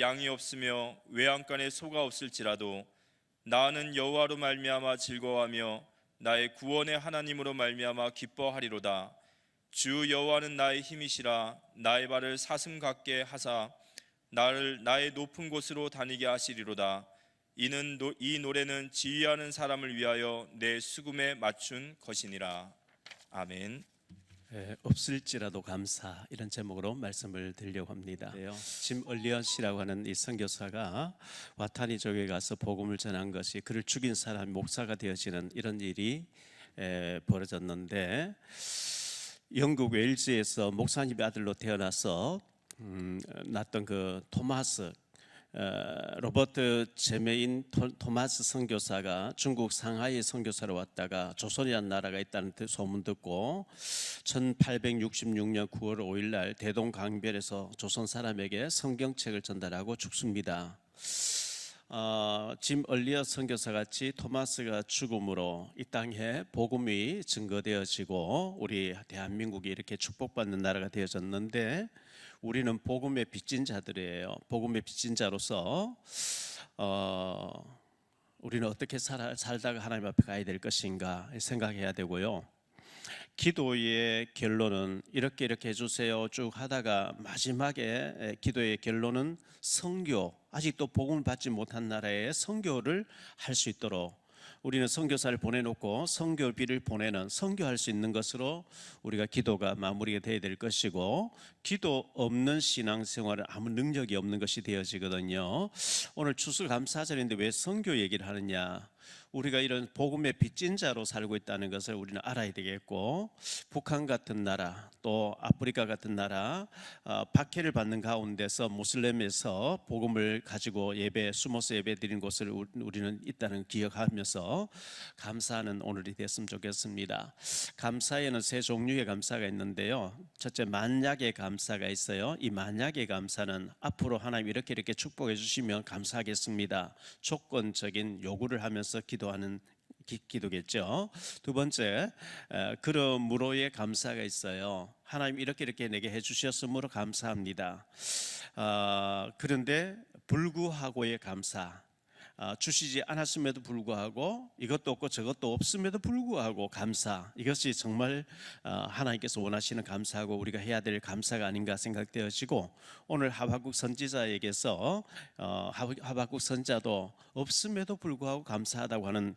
양이 없으며 외양간에 소가 없을지라도 나는 여호와로 말미암아 즐거워하며 나의 구원의 하나님으로 말미암아 기뻐하리로다. 주 여호와는 나의 힘이시라. 나의 발을 사슴 같게 하사 나를 나의 높은 곳으로 다니게 하시리로다. 이는 이 노래는 지휘하는 사람을 위하여 내 수금에 맞춘 것이니라. 아멘. 없을지라도 감사, 이런 제목으로 말씀을 드리려고 합니다. 짐 얼리엇이라고 하는 이 선교사가 와타니족에 가서 복음을 전한 것이 그를 죽인 사람이 목사가 되어지는 이런 일이 벌어졌는데, 영국 웨일즈에서 목사님의 아들로 태어나서 낳았던 그 토마스, 로버트 제메인 토마스 선교사가 중국 상하이 선교사로 왔다가 조선이라는 나라가 있다는 소문 듣고 1866년 9월 5일 날 대동강변에서 조선 사람에게 성경책을 전달하고 죽습니다. 짐 얼리엇 선교사 같이 토마스가 죽음으로 이 땅에 복음이 증거되어지고 우리 대한민국이 이렇게 축복받는 나라가 되어졌는데, 우리는 복음의 빚진 자들이에요. 복음의 빚진 자로서 우리는 어떻게 살다가 하나님 앞에 가야 될 것인가 생각해야 되고요. 기도의 결론은 이렇게 해주세요 쭉 하다가 마지막에 기도의 결론은 선교, 아직도 복음을 받지 못한 나라에 선교를 할 수 있도록 우리는 선교사를 보내놓고 선교비를 보내는, 선교할 수 있는 것으로 우리가 기도가 마무리가 되어야 될 것이고, 기도 없는 신앙생활은 아무 능력이 없는 것이 되어지거든요. 오늘 추수감사절인데 왜 선교 얘기를 하느냐? 우리가 이런 복음의 빚진 자로 살고 있다는 것을 우리는 알아야 되겠고, 북한 같은 나라, 또 아프리카 같은 나라, 박해를 받는 가운데서 무슬림에서 복음을 가지고 숨어서 예배 드리는 곳을 우리는 있다는 기억하면서 감사하는 오늘이 됐으면 좋겠습니다. 감사에는 세 종류의 감사가 있는데요. 첫째, 만약의 감사가 있어요. 이 만약의 감사는 앞으로 하나님 이렇게 축복해 주시면 감사하겠습니다, 조건적인 요구를 하면서 기도하는 기도겠죠. 두 번째, 그러므로의 감사가 있어요. 하나님 이렇게 내게 해주셨으므로 감사합니다. 그런데 불구하고의 감사, 주시지 않았음에도 불구하고, 이것도 없고 저것도 없음에도 불구하고 감사, 이것이 정말 하나님께서 원하시는 감사하고 우리가 해야 될 감사가 아닌가 생각되어지고, 오늘 하박국 선지자에게서 하박국 선지자도 없음에도 불구하고 감사하다고 하는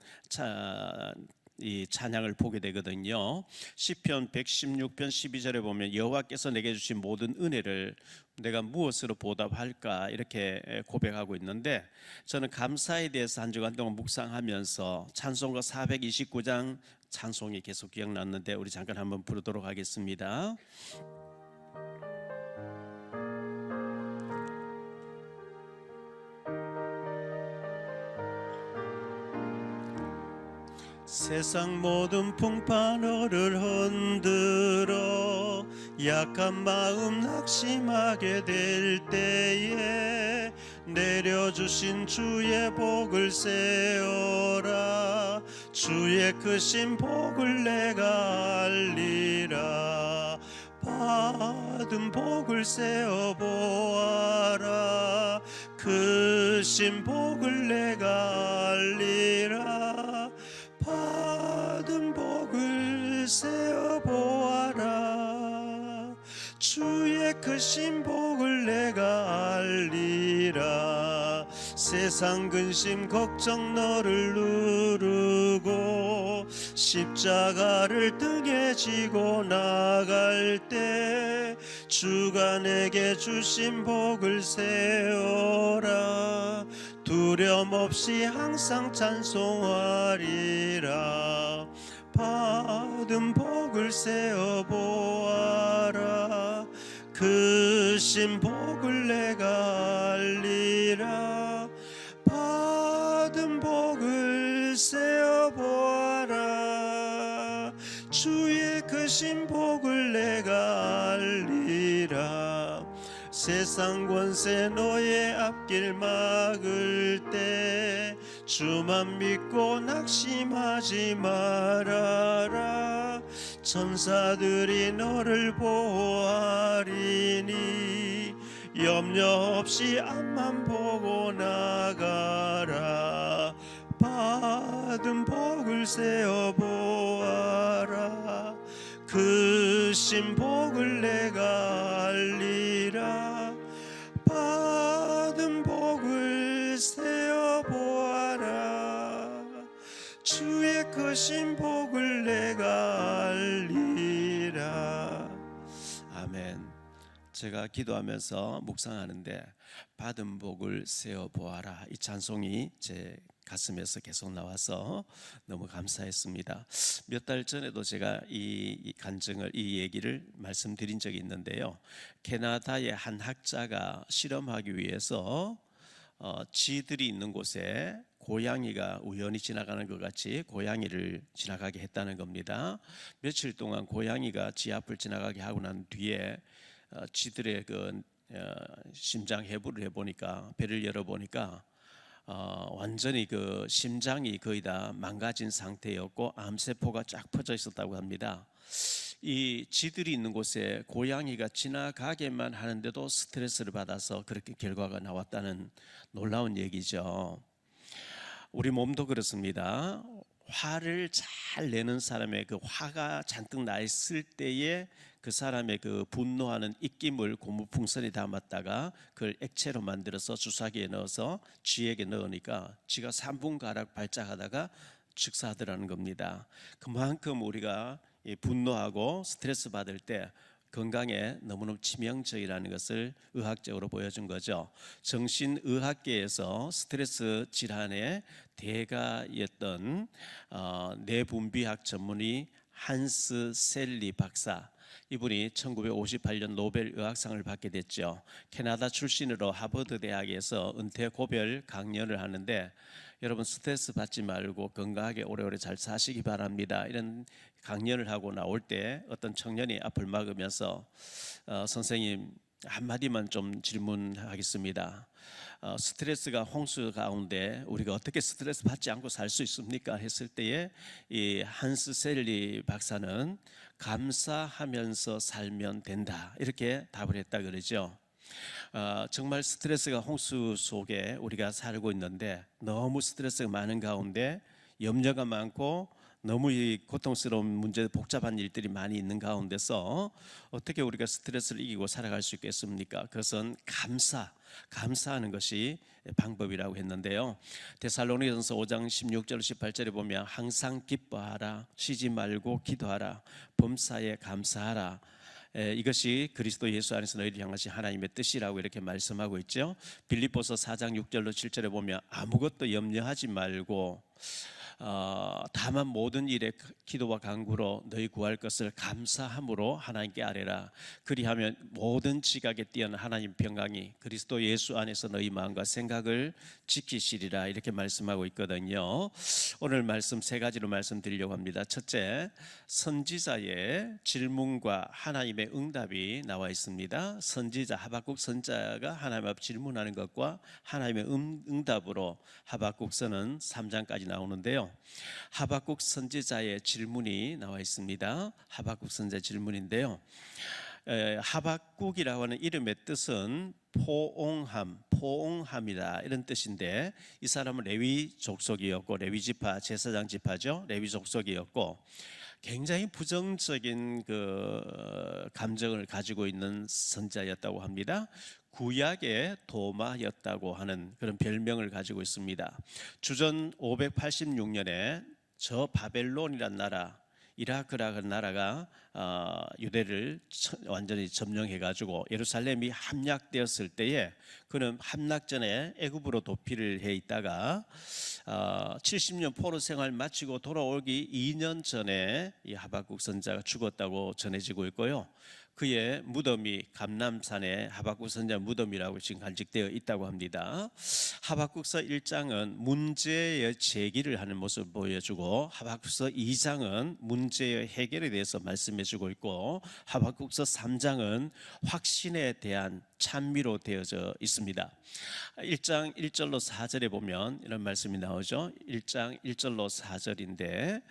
이 찬양을 보게 되거든요. 시편 116편 12절에 보면 여호와께서 내게 주신 모든 은혜를 내가 무엇으로 보답할까, 이렇게 고백하고 있는데, 저는 감사에 대해서 한 주간 동안 묵상하면서 찬송가 429장 찬송이 계속 기억났는데 우리 잠깐 한번 부르도록 하겠습니다. 세상 모든 풍파너를 흔들어 약한 마음 낙심하게 될 때에 내려주신 주의 복을 세어라. 주의 크신 복을 내가 알리라. 받은 복을 세어 보아라. 크신 복을 내가 알리라. 받은 복을 세어 보아라. 주의 크신 복을 내가 알리라. 세상 근심 걱정 너를 누르고 십자가를 등에 지고 나갈 때 주가 내게 주신 복을 세어라. 두려움 없이 항상 찬송하리라. 받은 복을 세어 보아라. 크신 복을 내가 알리라. 받은 복을 세어 보아라. 주의 크신 복을 내가 알리라. 세상 권세 너의 앞길 막을 때 주만 믿고 낙심하지 말아라. 천사들이 너를 보호하리니 염려 없이 앞만 보고 나가라. 받은 복을 세어 보아라. 그 신복을 내가 알리라. 받은 복을 세어 보아라. 주의 그 신복을 내가 알리라. 아멘. 제가 기도하면서 묵상하는데 받은 복을 세어 보아라, 이 찬송이 제 가슴에서 계속 나와서 너무 감사했습니다. 몇 달 전에도 제가 이 간증을, 이 얘기를 말씀드린 적이 있는데요. 캐나다의 한 학자가 실험하기 위해서 쥐들이 있는 곳에 고양이가 우연히 지나가는 것 같이 고양이를 지나가게 했다는 겁니다. 며칠 동안 고양이가 쥐 앞을 지나가게 하고 난 뒤에 쥐들의 그 심장 해부를 해보니까, 배를 열어보니까 완전히 그 심장이 거의 다 망가진 상태였고 암세포가 쫙 퍼져 있었다고 합니다. 이 쥐들이 있는 곳에 고양이가 지나가게만 하는데도 스트레스를 받아서 그렇게 결과가 나왔다는 놀라운 얘기죠. 우리 몸도 그렇습니다. 화를 잘 내는 사람의 그 화가 잔뜩 나 있을 때에 그 사람의 그 분노하는 입김을 고무풍선에 담았다가 그걸 액체로 만들어서 주사기에 넣어서 쥐에게 넣으니까 쥐가 3분가량 발작하다가 즉사하더라는 겁니다. 그만큼 우리가 분노하고 스트레스 받을 때 건강에 너무너무 치명적이라는 것을 의학적으로 보여준 거죠. 정신의학계에서 스트레스 질환의 대가였던 뇌분비학 전문의 한스 셀리 박사, 이분이 1958년 노벨 의학상을 받게 됐죠. 캐나다 출신으로 하버드 대학에서 은퇴 고별 강연을 하는데, 여러분 스트레스 받지 말고 건강하게 오래오래 잘 사시기 바랍니다, 이런 강연을 하고 나올 때 어떤 청년이 앞을 막으면서 선생님 한마디만 좀 질문하겠습니다. 스트레스가 홍수 가운데 우리가 어떻게 스트레스 받지 않고 살 수 있습니까? 했을 때에 이 한스 셀리 박사는 감사하면서 살면 된다, 이렇게 답을 했다 그러죠. 정말 스트레스가 홍수 속에 우리가 살고 있는데, 너무 스트레스가 많은 가운데 염려가 많고 너무 이 고통스러운 문제, 복잡한 일들이 많이 있는 가운데서 어떻게 우리가 스트레스를 이기고 살아갈 수 있겠습니까? 그것은 감사하는 것이 방법이라고 했는데요. 데살로니가전서 5장 16절 18절에 보면 항상 기뻐하라, 쉬지 말고 기도하라, 범사에 감사하라, 이것이 그리스도 예수 안에서 너희를 향하신 하나님의 뜻이라고 이렇게 말씀하고 있죠. 빌립보서 4장 6절로 7절에 보면 아무것도 염려하지 말고 다만 모든 일에 기도와 간구로 너희 구할 것을 감사함으로 하나님께 아뢰라. 그리하면 모든 지각에 뛰어난 하나님 평강이 그리스도 예수 안에서 너희 마음과 생각을 지키시리라, 이렇게 말씀하고 있거든요. 오늘 말씀 세 가지로 말씀드리려고 합니다. 첫째, 선지자의 질문과 하나님의 응답이 나와 있습니다. 선지자 하박국 선지자가 하나님 앞 질문하는 것과 하나님의 응답으로 하박국서는 3장까지 나오는데요. 하박국 선지자의 질문이 나와 있습니다. 하박국 선지자 질문인데요. 하박국이라고 하는 이름의 뜻은 포옹함이다, 이런 뜻인데, 이 사람은 레위 족속이었고, 레위 지파, 제사장 지파죠. 레위 족속이었고, 굉장히 부정적인 그 감정을 가지고 있는 선지자였다고 합니다. 구약의 도마였다고 하는 그런 별명을 가지고 있습니다. 주전 586년에 저 바벨론이란 나라, 이라크라는 나라가 유대를 완전히 점령해가지고 예루살렘이 함락되었을 때에, 그는 함락 전에 애굽으로 도피를 해 있다가 70년 포로 생활 마치고 돌아오기 2년 전에 이 하박국 선지자가 죽었다고 전해지고 있고요. 그의 무덤이 감람산에 하박국 선지자 무덤이라고 지금 간직되어 있다고 합니다. 하박국서 1장은 문제의 제기를 하는 모습을 보여주고, 하박국서 2장은 문제의 해결에 대해서 말씀해주고 있고, 하박국서 3장은 확신에 대한 찬미로 되어져 있습니다. 1장 1절로 4절에 보면 이런 말씀이 나오죠. 1장 1절로 4절인데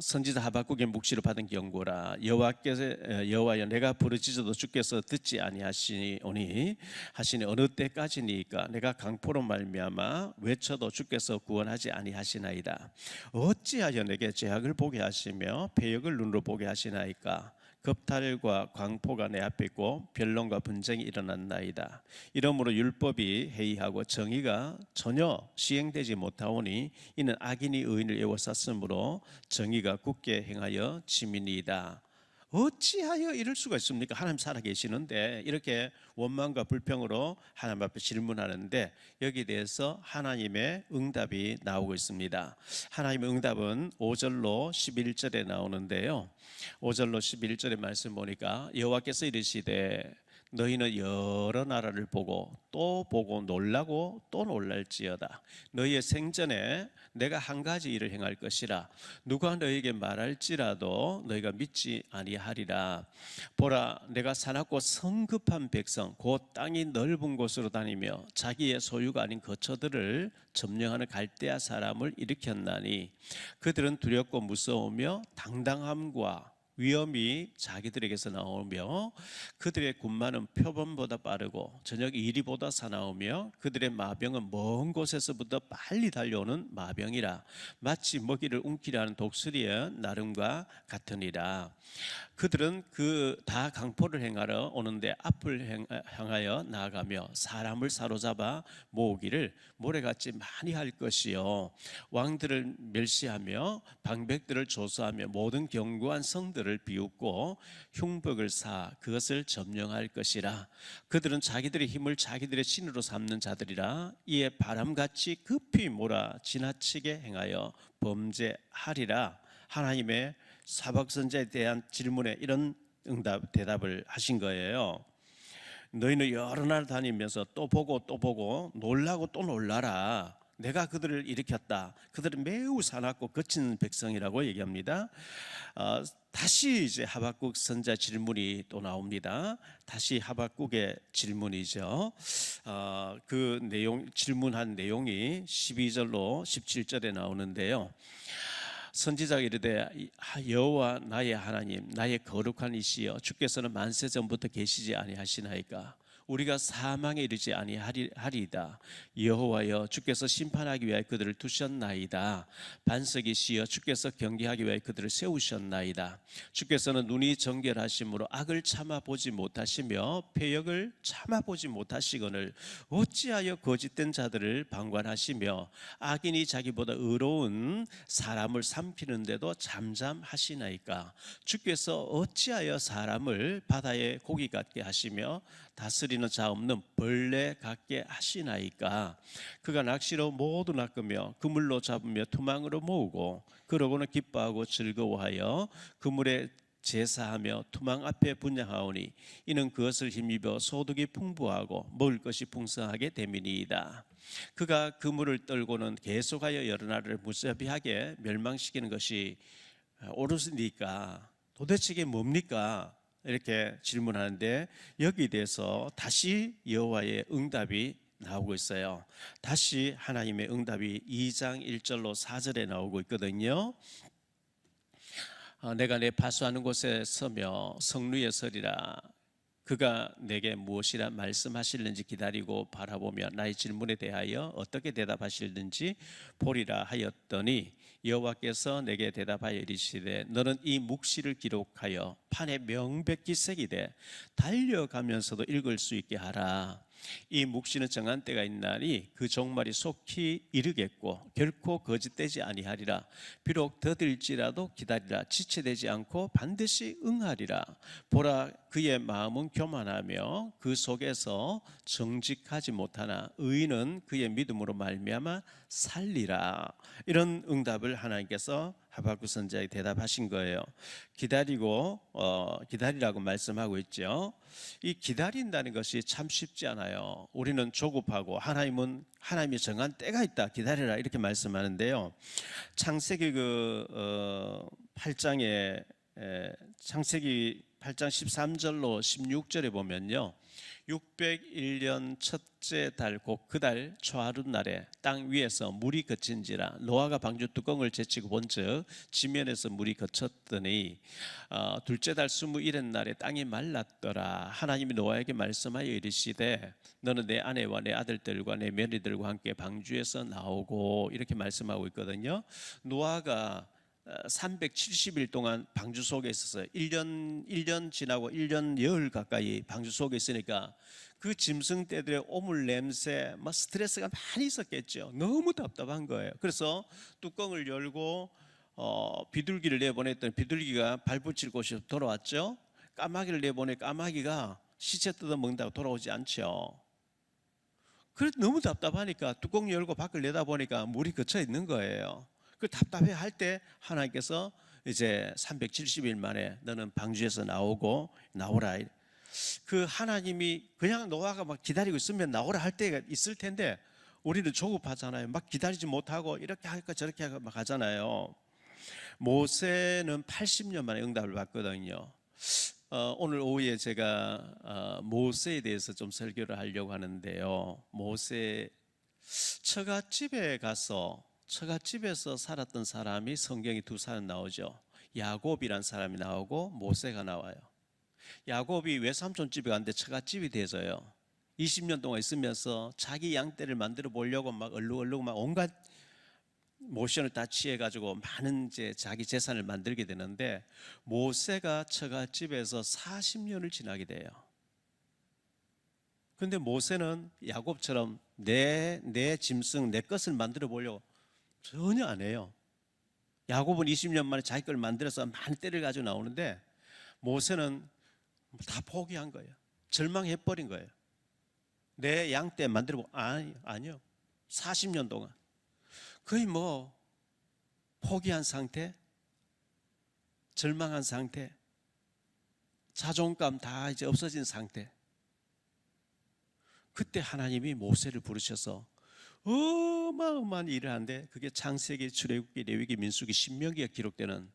선지자 하박국의 묵시를 받은 경고라. 여호와여 내가 부르짖어도 주께서 듣지 아니하시오니 하시니 어느 때까지니까 내가 강포로 말미암아 외쳐도 주께서 구원하지 아니하시나이다. 어찌하여 내게 죄악을 보게 하시며 패역을 눈으로 보게 하시나이까. 겁탈과 광포가 내 앞에 있고 변론과 분쟁이 일어났나이다. 이러므로 율법이 해이하고 정의가 전혀 시행되지 못하오니 이는 악인이 의인을 에워쌌으므로 정의가 굳게 행하여 지민이다. 어찌하여 이럴 수가 있습니까? 하나님 살아계시는데 이렇게 원망과 불평으로 하나님 앞에 질문하는데 여기에 대해서 하나님의 응답이 나오고 있습니다. 하나님의 응답은 5절로 11절에 나오는데요. 5절로 11절의 말씀 보니까 여호와께서 이르시되 너희는 여러 나라를 보고 또 보고 놀라고 또 놀랄지어다. 너희의 생전에 내가 한 가지 일을 행할 것이라. 누가 너희에게 말할지라도 너희가 믿지 아니하리라. 보라, 내가 사납고 성급한 백성 곧 땅이 넓은 곳으로 다니며 자기의 소유가 아닌 거처들을 점령하는 갈대아 사람을 일으켰나니 그들은 두렵고 무서우며 당당함과 위험이 자기들에게서 나오며 그들의 군마는 표범보다 빠르고 저녁 이리보다 사나우며 그들의 마병은 먼 곳에서부터 빨리 달려오는 마병이라. 마치 먹이를 움키려 하는 독수리의 나름과 같으니라. 그들은 다 강포를 행하러 오는데 앞을 향하여 나아가며 사람을 사로잡아 모으기를 모래같이 많이 할 것이요 왕들을 멸시하며 방백들을 조소하며 모든 견고한 성들을 비웃고 흉벽을 사 그것을 점령할 것이라. 그들은 자기들의 힘을 자기들의 신으로 삼는 자들이라. 이에 바람같이 급히 몰아 지나치게 행하여 범죄하리라. 하나님의 사박선자에 대한 질문에 이런 대답을 하신 거예요. 너희는 여러 나라 다니면서 또 보고 또 보고 놀라고 또 놀라라. 내가 그들을 일으켰다. 그들은 매우 사납고 거친 백성이라고 얘기합니다. 다시 이제 하박국 선자 질문이 또 나옵니다. 다시 하박국의 질문이죠. 그 내용, 질문한 내용이 12절로 17절에 나오는데요. 선지자가 이르되 여호와 나의 하나님 나의 거룩한 이시여 주께서는 만세 전부터 계시지 아니하시나이까. 우리가 사망에 이르지 아니하리이다. 여호와여 주께서 심판하기 위하여 그들을 두셨나이다. 반석이시여 주께서 경계하기 위하여 그들을 세우셨나이다. 주께서는 눈이 정결하심으로 악을 참아보지 못하시며 패역을 참아보지 못하시거늘 어찌하여 거짓된 자들을 방관하시며 악인이 자기보다 의로운 사람을 삼키는데도 잠잠하시나이까. 주께서 어찌하여 사람을 바다의 고기 같게 하시며 다스리는 자 없는 벌레 같게 하시나이까. 그가 낚시로 모두 낚으며 그물로 잡으며 투망으로 모으고 그러고는 기뻐하고 즐거워하여 그물에 제사하며 투망 앞에 분향하오니 이는 그것을 힘입어 소득이 풍부하고 먹을 것이 풍성하게 됨이니이다. 그가 그물을 떨고는 계속하여 여러 나라를 무자비하게 멸망시키는 것이 옳으니까 도대체 이게 뭡니까? 이렇게 질문하는데 여기에 대해서 다시 여호와의 응답이 나오고 있어요. 다시 하나님의 응답이 2장 1절로 4절에 나오고 있거든요. 내가 내 파수하는 곳에 서며 성루에 서리라. 그가 내게 무엇이라 말씀하실는지 기다리고 바라보며 나의 질문에 대하여 어떻게 대답하실는지 보리라 하였더니 여호와께서 내게 대답하여 이르시되 너는 이 묵시를 기록하여 판에 명백히 새기되 달려가면서도 읽을 수 있게 하라. 이 묵시는 정한 때가 있나니 그 종말이 속히 이르겠고 결코 거짓되지 아니하리라. 비록 더딜지라도 기다리라. 지체되지 않고 반드시 응하리라. 보라, 그의 마음은 교만하며 그 속에서 정직하지 못하나 의인은 그의 믿음으로 말미암아 살리라. 이런 응답을 하나님께서 하박국 선지자에게 대답하신 거예요. 기다리라고 말씀하고 있죠. 이 기다린다는 것이 참 쉽지 않아요. 우리는 조급하고 하나님이 정한 때가 있다. 기다리라 이렇게 말씀하는데요. 창세기 8장에 창세기 8장 13절로 16절에 보면요, 601년 첫째 달 곧 그 달 초하룻 날에 땅 위에서 물이 그친지라 노아가 방주 뚜껑을 제치고 본즉 지면에서 물이 그쳤더니 둘째 달 21의 날에 땅이 말랐더라. 하나님이 노아에게 말씀하여 이르시되 너는 내 아내와 내 아들들과 내 며느리들과 함께 방주에서 나오고, 이렇게 말씀하고 있거든요. 노아가 370일 동안 방주 속에 있었어요. 1년 지나고 1년 열 가까이 방주 속에 있으니까 그 짐승떼들의 오물 냄새, 막 스트레스가 많이 있었겠죠. 너무 답답한 거예요. 그래서 뚜껑을 열고 비둘기를 내보냈더니 비둘기가 발 붙일 곳이 돌아왔죠. 까마귀를 내보내 까마귀가 시체 뜯어 먹는다고 돌아오지 않죠. 그래서 너무 답답하니까 뚜껑 열고 밖을 내다보니까 물이 그쳐 있는 거예요. 그 답답해 할 때 하나님께서 이제 370일 만에 너는 방주에서 나오라. 그 하나님이 그냥 노아가 막 기다리고 있으면 나오라 할 때가 있을 텐데 우리는 조급하잖아요. 막 기다리지 못하고 이렇게 할까 저렇게 할까 막 하잖아요. 모세는 80년 만에 응답을 받거든요. 오늘 오후에 제가 모세에 대해서 좀 설교를 하려고 하는데요. 모세 처갓집에서 살았던 사람이 성경에 두 사람 나오죠. 야곱이란 사람이 나오고 모세가 나와요. 야곱이 외삼촌 집에 갔는데 처갓집이 돼서요. 20년 동안 있으면서 자기 양떼를 만들어 보려고 막 얼룩얼룩 막 온갖 모션을 다 취해가지고 많은 자기 재산을 만들게 되는데 모세가 처갓집에서 40년을 지나게 돼요. 그런데 모세는 야곱처럼 내 짐승, 내 것을 만들어 보려고 전혀 안 해요. 야곱은 20년 만에 자기 걸 만들어서 많은 떼를 가지고 나오는데 모세는 다 포기한 거예요. 절망해버린 거예요. 내 양떼 만들어보고 아니요. 40년 동안 거의 뭐 포기한 상태, 절망한 상태, 자존감 다 이제 없어진 상태. 그때 하나님이 모세를 부르셔서 어마어마한 일을 하는데 그게 창세기, 출애굽기, 레위기, 민수기, 신명기에 기록되는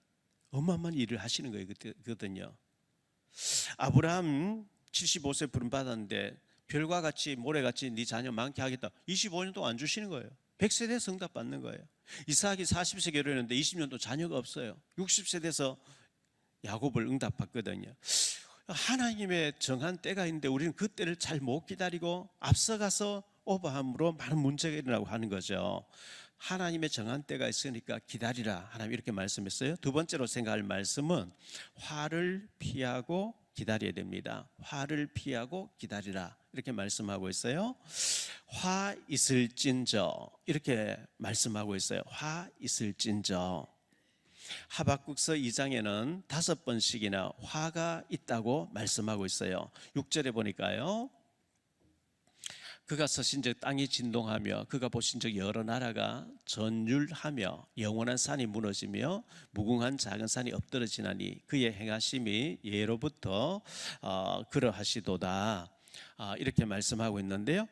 어마어마한 일을 하시는 거예요. 그거든요. 아브라함 75세 부름 받았는데 별과 같이 모래같이 네 자녀 많게 하겠다. 25년 동안 안 주시는 거예요. 100세 돼서 응답 받는 거예요. 이삭이 40세 결혼했는데 20년 동안 자녀가 없어요. 60세 돼서 야곱을 응답받거든요. 하나님의 정한 때가 있는데 우리는 그 때를 잘 못 기다리고 앞서가서 오버함으로 많은 문제가 일어나고 하는 거죠. 하나님의 정한 때가 있으니까 기다리라. 하나님 이렇게 말씀했어요. 두 번째로 생각할 말씀은 화를 피하고 기다려야 됩니다. 화를 피하고 기다리라. 이렇게 말씀하고 있어요. 화 있을진저 이렇게 말씀하고 있어요. 화 있을진저. 하박국서 2장에는 5번씩이나 화가 있다고 말씀하고 있어요. 6절에 보니까요. 그가 서신즉 땅이 진동하며 그가 보신즉 여러 나라가 전율하며 영원한 산이 무너지며 무궁한 작은 산이 엎드러지나니 그의 행하심이 예로부터 그러하시도다. 이렇게 말씀하고 있는데요.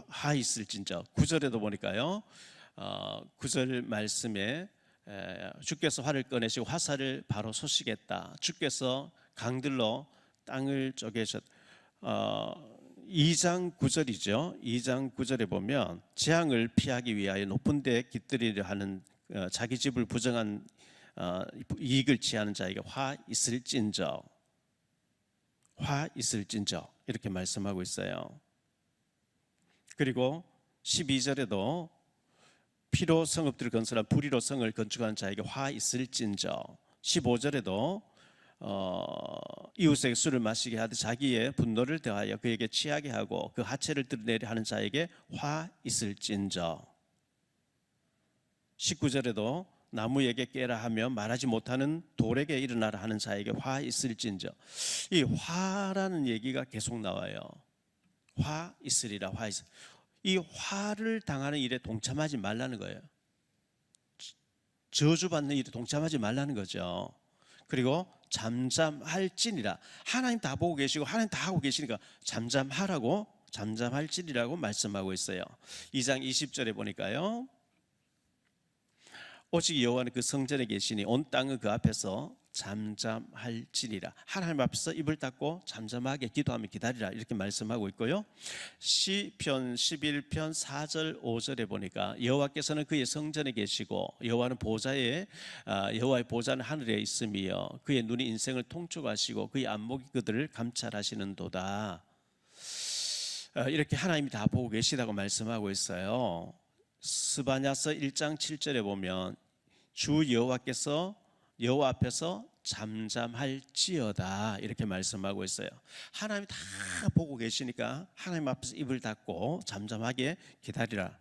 화 있을진저 9절에도 보니까요. 9절 말씀에 주께서 활을 꺼내시고 화살을 바로 쏘시겠다. 주께서 강들로 땅을 쪼개셨. 2장 9절이죠. 2장 9절에 보면 재앙을 피하기 위하여 높은 데 깃들이려 하는 자기 집을 부정한 이익을 취하는 자에게 화 있을진저, 화 있을진저 이렇게 말씀하고 있어요. 그리고 12절에도 피로 성읍들을 건설한 불의로 성을 건축하는 자에게 화 있을진저. 15절에도 이웃에게 술을 마시게 하되 자기의 분노를 더하여 그에게 취하게 하고 그 하체를 드러내려 하는 자에게 화 있을진저. 19절에도 나무에게 깨라 하며 말하지 못하는 돌에게 일어나라 하는 자에게 화 있을진저. 이 화라는 얘기가 계속 나와요. 화 있으리라. 화 있으리라. 이 화를 당하는 일에 동참하지 말라는 거예요. 저주받는 일에 동참하지 말라는 거죠. 그리고 잠잠할지니라. 하나님 다 보고 계시고 하나님 다 하고 계시니까 잠잠할지니라고 말씀하고 있어요. 2장 20절에 보니까요. 오직 여호와는 그 성전에 계시니 온 땅은 그 앞에서 잠잠할지니라. 하나님 앞에서 입을 닫고 잠잠하게 기도하며 기다리라 이렇게 말씀하고 있고요. 시편 11편 4절 5절에 보니까 여호와께서는 그의 성전에 계시고 여호와는 여호와의 보좌는 하늘에 있으며 그의 눈이 인생을 통촉하시고 그의 안목이 그들을 감찰하시는도다. 이렇게 하나님이 다 보고 계시다고 말씀하고 있어요. 스바냐서 1장 7절에 보면 주 여호와 앞에서 잠잠할지어다 이렇게 말씀하고 있어요. 하나님이 다 보고 계시니까 하나님 앞에서 입을 닫고 잠잠하게 기다리라.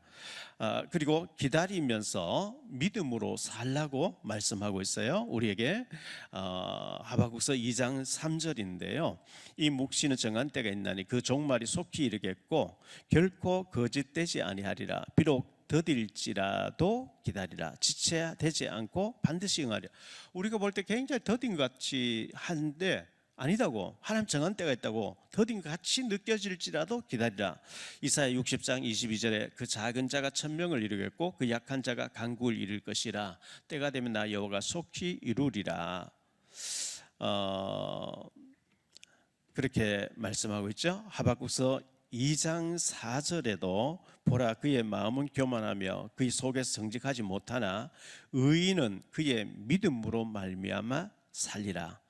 그리고 기다리면서 믿음으로 살라고 말씀하고 있어요. 우리에게 하박국서 2장 3절인데요. 이 묵시는 정한 때가 있나니 그 종말이 속히 이르겠고 결코 거짓되지 아니하리라. 비록 더딜지라도 기다리라. 지체되지 않고 반드시 응하리라. 우리가 볼 때 굉장히 더딘 것 같이 한데 아니다고. 하나님 정한 때가 있다고. 더딘 것 같이 느껴질지라도 기다리라. 이사야 60장 22절에 그 작은 자가 천명을 이루겠고 그 약한 자가 강국을 이룰 것이라. 때가 되면 나 여호와가 속히 이루리라. 그렇게 말씀하고 있죠. 하박국서 2장 4절에도 보라 그의 마음은 교만하며 그의 속에서 정직하지 못하나 의인은 그의 믿음으로 말미암아 살리라.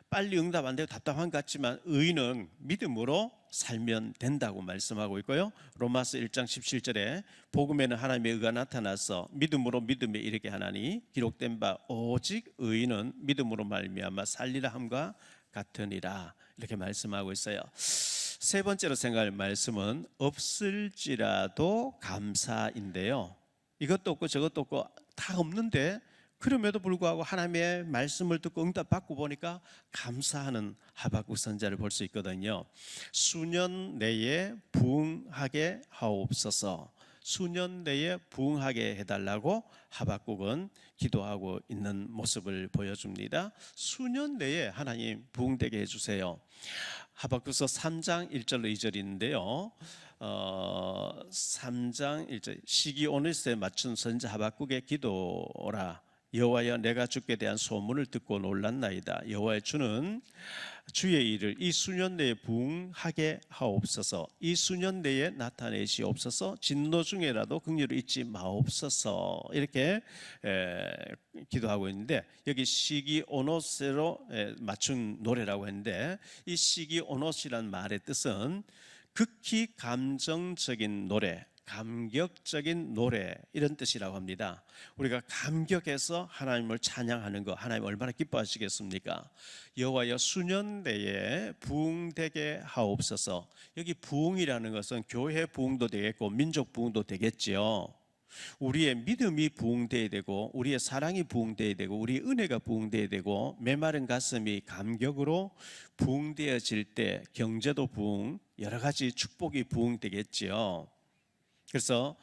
빨리 응답 안 되고 답답한 것 같지만 의인은 믿음으로 살면 된다고 말씀하고 있고요. 로마서 1장 17절에 복음에는 하나님의 의가 나타나서 믿음으로 믿음에 이르게 하나니 기록된 바 오직 의인은 믿음으로 말미암아 살리라 함과 같으니라 이렇게 말씀하고 있어요. 세 번째로 생각할 말씀은 없을지라도 감사인데요. 이것도 없고 저것도 없고 다 없는데 그럼에도 불구하고 하나님의 말씀을 듣고 응답받고 보니까 감사하는 하박국 선지자를 볼 수 있거든요. 수년 내에 부흥하게 하옵소서. 수년 내에 부흥하게 해달라고 하박국은 기도하고 있는 모습을 보여줍니다. 수년 내에 하나님 부흥되게 해주세요. 하박국서 3장 1절로 2절인데요. 3장 1절 시기 오늘세 맞춘 선지자 하박국의 기도라. 여호와여 내가 주께 대한 소문을 듣고 놀랐나이다. 여호와의 주는 주의 일을 이 수년 내에 부흥하게 하옵소서. 이 수년 내에 나타내시옵소서. 진노 중에라도 긍휼을 잊지 마옵소서. 이렇게 기도하고 있는데 여기 시기 오노스로 맞춘 노래라고 했는데 이 시기 오노스라는 말의 뜻은 극히 감정적인 노래, 감격적인 노래 이런 뜻이라고 합니다. 우리가 감격해서 하나님을 찬양하는 거 하나님 얼마나 기뻐하시겠습니까? 여호와여 수년 내에 부흥되게 하옵소서. 여기 부흥이라는 것은 교회 부흥도 되겠고 민족 부흥도 되겠지요. 우리의 믿음이 부흥되어야 되고 우리의 사랑이 부흥되어야 되고 우리의 은혜가 부흥되어야 되고 메마른 가슴이 감격으로 부흥되어질 때 경제도 부흥, 여러 가지 축복이 부흥되겠지요. 그래서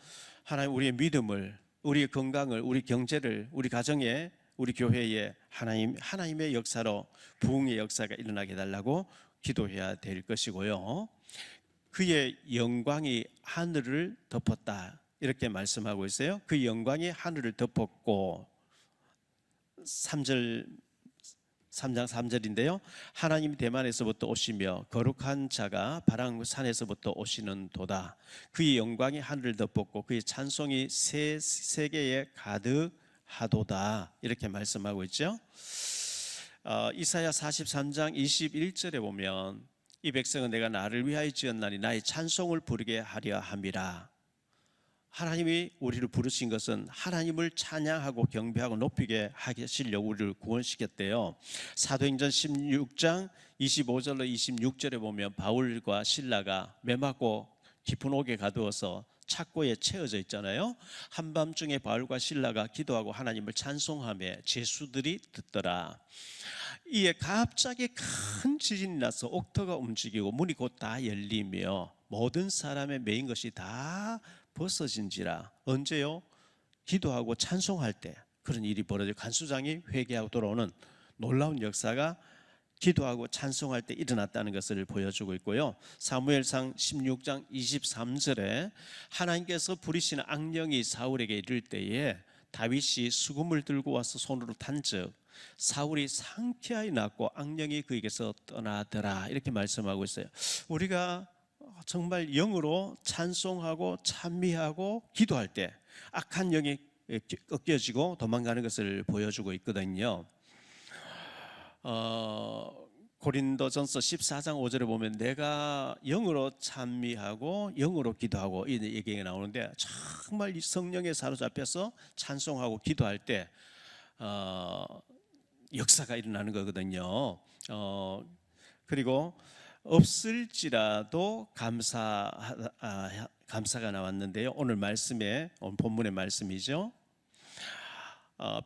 하나님 우리의 믿음을, 우리의 건강을, 우리 경제를, 우리 가정에, 우리 교회에 하나님의 역사로 부흥의 역사가 일어나게 해달라고 기도해야 될 것이고요. 그의 영광이 하늘을 덮었다 이렇게 말씀하고 있어요. 그 영광이 하늘을 덮었고 3장 3절인데요. 하나님이 대만에서부터 오시며 거룩한 자가 바람 산에서부터 오시는 도다. 그의 영광이 하늘을 덮었고 그의 찬송이 새 세계에 가득하도다 이렇게 말씀하고 있죠. 이사야 43장 21절에 보면 이 백성은 내가 나를 위하여 지었나니 나의 찬송을 부르게 하려 함이라. 하나님이 우리를 부르신 것은 하나님을 찬양하고 경배하고 높이게 하시려고 우리를 구원시켰대요. 사도행전 16장 25절로 26절에 보면 바울과 실라가 매맞고 깊은 옥에 가두어서 착고에 채워져 있잖아요. 한밤중에 바울과 실라가 기도하고 하나님을 찬송하며 제수들이 듣더라. 이에 갑자기 큰 지진이 나서 옥토가 움직이고 문이 곧 다 열리며 모든 사람의 메인 것이 다 벗어진지라. 언제요? 기도하고 찬송할 때 그런 일이 벌어져요. 간수장이 회개하고 돌아오는 놀라운 역사가 기도하고 찬송할 때 일어났다는 것을 보여주고 있고요. 사무엘상 16장 23절에 하나님께서 부리시는 악령이 사울에게 이를 때에 다윗이 수금을 들고 와서 손으로 탄즉 사울이 상쾌하게 낫고 악령이 그에게서 떠나더라 이렇게 말씀하고 있어요. 우리가 정말 영으로 찬송하고 찬미하고 기도할 때 악한 영이 꺾여지고 도망가는 것을 보여주고 있거든요. 고린도전서 14장 5절에 보면 내가 영으로 찬미하고 영으로 기도하고 이 얘기가 나오는데 정말 이 성령에 사로잡혀서 찬송하고 기도할 때 역사가 일어나는 거거든요. 그리고 없을지라도 감사가 나왔는데요. 오늘 말씀에 오늘 본문의 말씀이죠.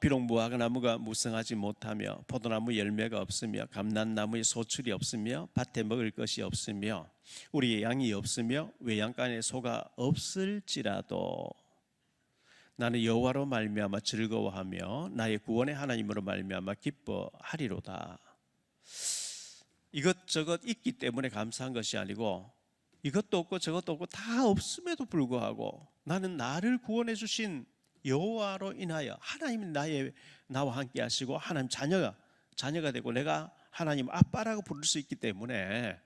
비록 무화과나무가 무성하지 못하며 포도나무 열매가 없으며 감람나무에 소출이 없으며 밭에 먹을 것이 없으며 우리의 양이 없으며 외양간에 소가 없을지라도 나는 여호와로 말미암아 즐거워하며 나의 구원의 하나님으로 말미암아 기뻐하리로다. 이것저것 있기 때문에 감사한 것이 아니고 이것도 없고 저것도 없고 다 없음에도 불구하고 나는 나를 구원해 주신 여호와로 인하여 하나님이 나와 함께 하시고 하나님 자녀가 되고 내가 하나님 아빠라고 부를 수 있기 때문에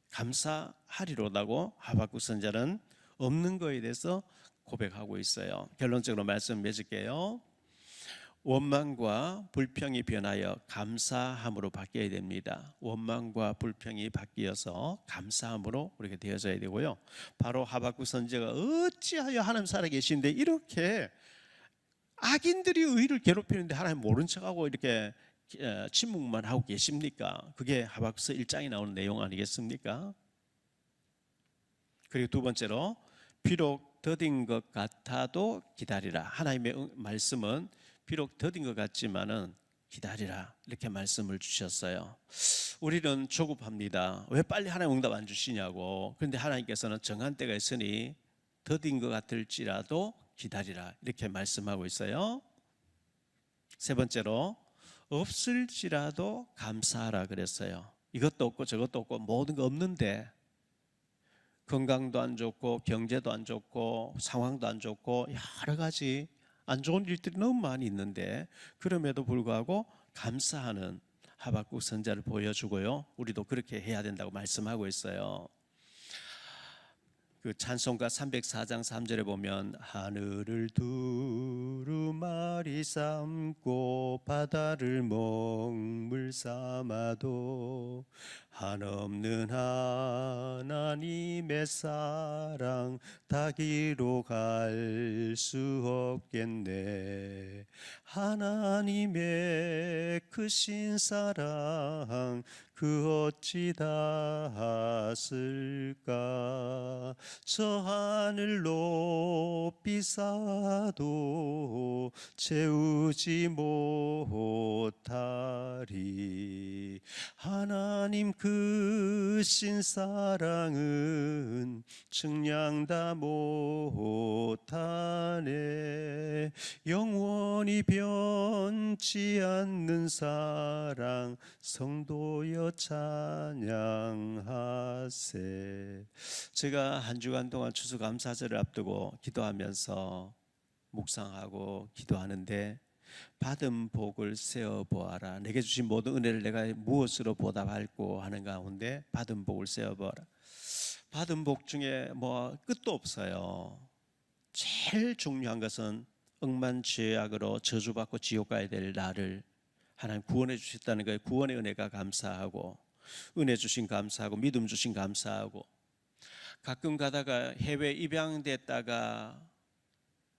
감사하리로다고 하박국 선지자는 없는 거에 대해서 고백하고 있어요. 결론적으로 말씀 맺을게요. 원망과 불평이 변하여 감사함으로 바뀌어야 됩니다. 원망과 불평이 바뀌어서 감사함으로 우리가 되어져야 되고요. 바로 하박국 선지자가 어찌하여 하나님 살아계신데 이렇게 악인들이 의를 괴롭히는데 하나님 모른 척하고 이렇게 침묵만 하고 계십니까? 그게 하박국서 1장에 나오는 내용 아니겠습니까? 그리고 두 번째로 비록 더딘 것 같아도 기다리라. 하나님의 말씀은 비록 더딘 것 같지만은 기다리라 이렇게 말씀을 주셨어요. 우리는 조급합니다. 왜 빨리 하나님 응답 안 주시냐고. 그런데 하나님께서는 정한 때가 있으니 더딘 것 같을지라도 기다리라 이렇게 말씀하고 있어요. 세 번째로 없을지라도 감사하라 그랬어요. 이것도 없고 저것도 없고 모든 거 없는데 건강도 안 좋고 경제도 안 좋고 상황도 안 좋고 여러 가지 안 좋은 일들이 너무 많이 있는데 그럼에도 불구하고 감사하는 하박국 선지자를 보여주고요. 우리도 그렇게 해야 된다고 말씀하고 있어요. 그 찬송가 304장 3절에 보면 하늘을 두루마리 삼고 바다를 먹물 삼아도 한없는 하나님의 사랑 닿기로 갈 수 없겠네. 하나님의 크신 사랑 그 어찌 닿았을까. 저 하늘 높이 쌓아도 채우지 못하리. 하나님 크신 사랑은 측량 다 못하네. 영원히 변치 않는 사랑 성도여 찬양하세. 제가 한 주간 동안 추수감사절을 앞두고 기도하면서 묵상하고 기도하는데 받은 복을 세어보아라. 내게 주신 모든 은혜를 내가 무엇으로 보답할고 하는 가운데 받은 복을 세어보아라. 받은 복 중에 뭐 끝도 없어요. 제일 중요한 것은 억만죄악으로 저주받고 지옥 가야 될 나를 하나님 구원해 주셨다는 거예요. 구원의 은혜가 감사하고 은혜 주신 감사하고 믿음 주신 감사하고 가끔 가다가 해외 입양됐다가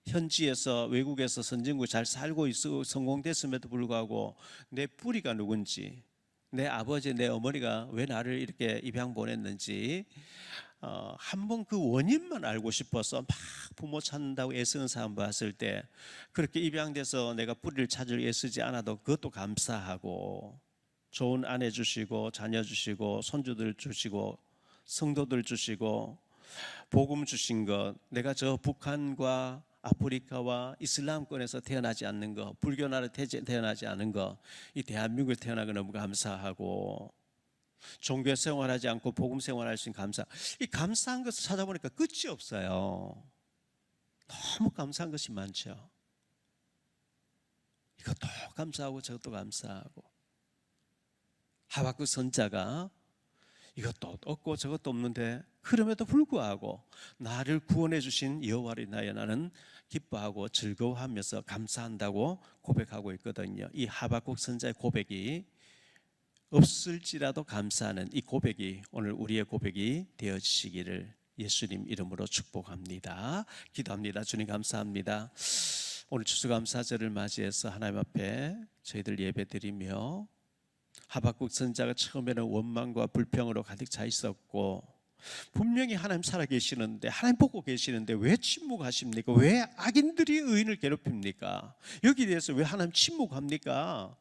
현지에서 외국에서 선진국에 잘 살고 있어 성공됐음에도 불구하고 내 뿌리가 누군지 내 아버지 내 어머니가 왜 나를 이렇게 입양 보냈는지 한번 그 원인만 알고 싶어서 막 부모 찾는다고 애쓰는 사람 봤을 때 그렇게 입양돼서 내가 뿌리를 찾을 애쓰지 않아도 그것도 감사하고 좋은 아내 주시고 자녀 주시고 손주들 주시고 성도들 주시고 복음 주신 것 내가 저 북한과 아프리카와 이슬람권에서 태어나지 않는 것 불교 나라 태어나지 않은 것 이 대한민국에 태어나고 너무 감사하고 종교 생활하지 않고 복음 생활할 수 있는 감사. 이 감사한 것을 찾아보니까 끝이 없어요. 너무 감사한 것이 많죠. 이것도 감사하고 저것도 감사하고. 하박국 선자가 이것도 없고 저것도 없는데 그럼에도 불구하고 나를 구원해 주신 여호와를 인하여 나는 기뻐하고 즐거워하면서 감사한다고 고백하고 있거든요. 이 하박국 선자의 고백이 없을지라도 감사하는 이 고백이 오늘 우리의 고백이 되어지시기를 예수님 이름으로 축복합니다. 기도합니다. 주님 감사합니다. 오늘 추수감사절을 맞이해서 하나님 앞에 저희들 예배드리며 하박국 선자가 처음에는 원망과 불평으로 가득 차 있었고 분명히 하나님 살아계시는데 하나님 보고 계시는데 왜 침묵하십니까? 왜 악인들이 의인을 괴롭힙니까? 여기에 대해서 왜 하나님 침묵합니까?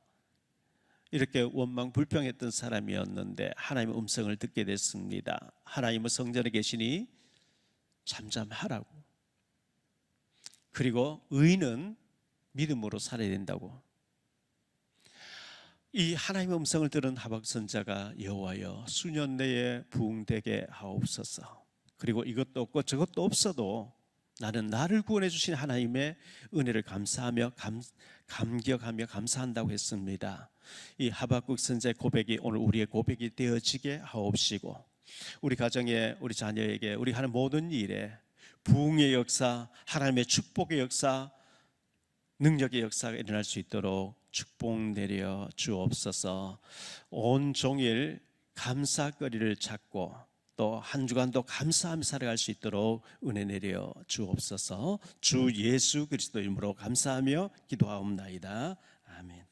이렇게 원망 불평했던 사람이었는데 하나님의 음성을 듣게 됐습니다. 하나님은 성전에 계시니 잠잠하라고. 그리고 의인은 믿음으로 살아야 된다고. 이 하나님의 음성을 들은 하박국 선자가 여호와여 수년 내에 부흥되게 하옵소서. 그리고 이것도 없고 저것도 없어도 나는 나를 구원해 주신 하나님의 은혜를 감사하며 감격하며 감사한다고 했습니다. 이 하박국 선자의 고백이 오늘 우리의 고백이 되어지게 하옵시고 우리 가정에 우리 자녀에게 우리 하는 모든 일에 부흥의 역사, 하나님의 축복의 역사, 능력의 역사가 일어날 수 있도록 축복 내려 주옵소서. 온종일 감사거리를 찾고 또 한 주간도 감사하며 살아갈 수 있도록 은혜 내려 주옵소서. 주 예수 그리스도 이름으로 감사하며 기도하옵나이다. 아멘.